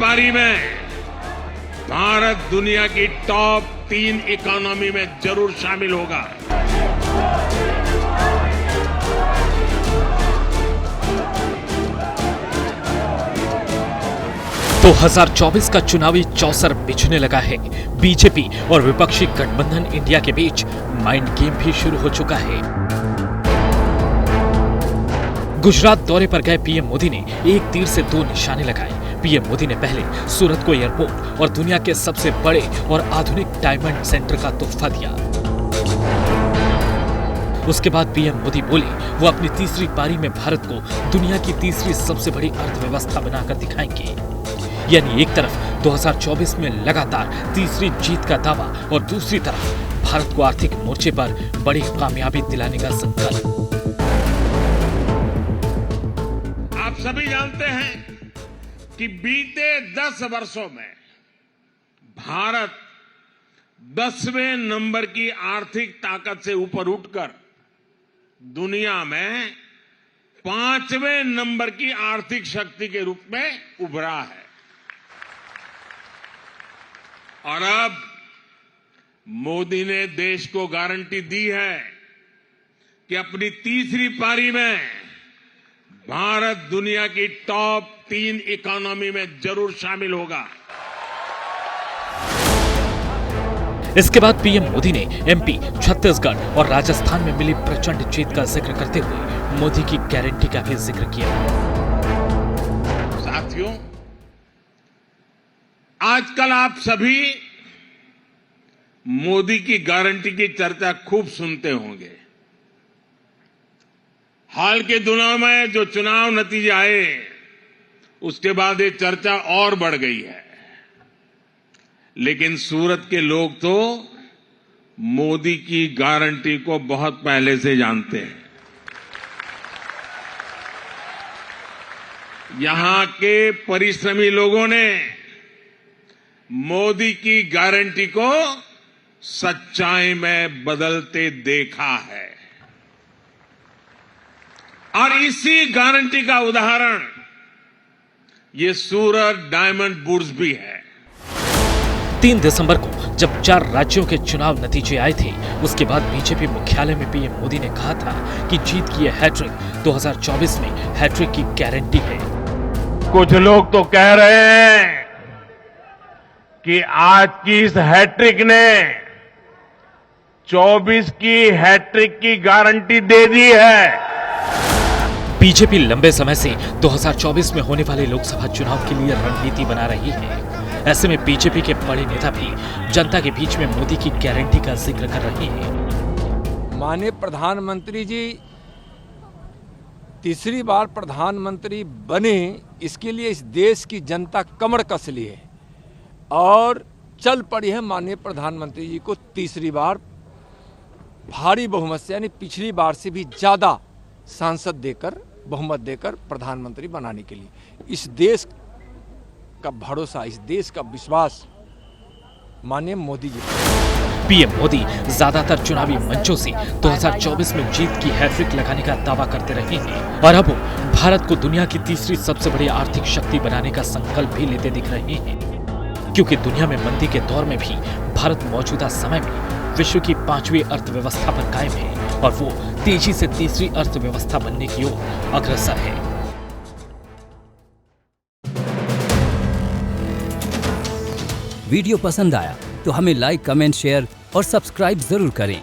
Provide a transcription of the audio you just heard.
पारी में भारत दुनिया की टॉप 3 इकोनॉमी में जरूर शामिल होगा। 2024 का चुनावी चौसर बिछने लगा है। बीजेपी और विपक्षी गठबंधन इंडिया के बीच माइंड गेम भी शुरू हो चुका है। गुजरात दौरे पर गए पीएम मोदी ने एक तीर से 2 निशाने लगाए। पीएम मोदी ने पहले सूरत को एयरपोर्ट और दुनिया के सबसे बड़े और आधुनिक डायमंड सेंटर का तोहफा दिया। उसके बाद पीएम मोदी बोले वो अपनी तीसरी पारी में भारत को दुनिया की तीसरी सबसे बड़ी अर्थव्यवस्था बनाकर दिखाएंगे। यानी एक तरफ 2024 में लगातार तीसरी जीत का दावा और दूसरी तरफ भारत को आर्थिक मोर्चे पर बड़ी कामयाबी दिलाने का संकल्प। आप सभी जानते हैं कि बीते 10 वर्षों में भारत 10वें नंबर की आर्थिक ताकत से ऊपर उठकर दुनिया में 5वें नंबर की आर्थिक शक्ति के रूप में उभरा है। और अब मोदी ने देश को गारंटी दी है कि अपनी तीसरी पारी में भारत दुनिया की टॉप 3 इकोनॉमी में जरूर शामिल होगा। इसके बाद पीएम मोदी ने एमपी, छत्तीसगढ़ और राजस्थान में मिली प्रचंड जीत का जिक्र करते हुए मोदी की गारंटी का भी जिक्र किया। साथियों, आजकल आप सभी मोदी की गारंटी की चर्चा खूब सुनते होंगे। हाल के दिनों में जो चुनाव नतीजे आए उसके बाद ये चर्चा और बढ़ गई है। लेकिन सूरत के लोग तो मोदी की गारंटी को बहुत पहले से जानते हैं। यहां के परिश्रमी लोगों ने मोदी की गारंटी को सच्चाई में बदलते देखा है। और इसी गारंटी का उदाहरण ये सूरत डायमंड बुर्स भी है। 3 दिसंबर को जब 4 राज्यों के चुनाव नतीजे आए थे, उसके बाद बीजेपी मुख्यालय में पीएम मोदी ने कहा था कि जीत की यह हैट्रिक 2024 में हैट्रिक की गारंटी है। कुछ लोग तो कह रहे हैं कि आज की इस हैट्रिक ने 24 की हैट्रिक की गारंटी दे दी है। बीजेपी लंबे समय से 2024 में होने वाले लोकसभा चुनाव के लिए रणनीति बना रही है। ऐसे में बीजेपी के बड़े नेता भी जनता के बीच में मोदी की गारंटी का जिक्र कर रहे हैं। माननीय प्रधानमंत्री जी तीसरी बार प्रधानमंत्री बने, इसके लिए इस देश की जनता कमर कस ली है और चल पड़ी है माननीय प्रधानमंत्री जी को तीसरी बार भारी बहुमत से, यानी पिछली बार से भी ज्यादा सांसद देकर, बहुमत देकर प्रधानमंत्री बनाने के लिए। इस देश का भरोसा, इस देश का विश्वास माननीय मोदी जी। पीएम मोदी ज्यादातर चुनावी मंचों से 2024 में जीत की हैट्रिक लगाने का दावा करते रहे हैं और अब भारत को दुनिया की तीसरी सबसे बड़ी आर्थिक शक्ति बनाने का संकल्प भी लेते दिख रहे हैं। क्योंकि दुनिया में मंदी के दौर में भी भारत मौजूदा समय में विश्व की 5वीं अर्थव्यवस्था पर कायम है और वो तेजी से तीसरी अर्थव्यवस्था बनने की ओर अग्रसर है। वीडियो पसंद आया तो हमें लाइक, कमेंट, शेयर और सब्सक्राइब जरूर करें।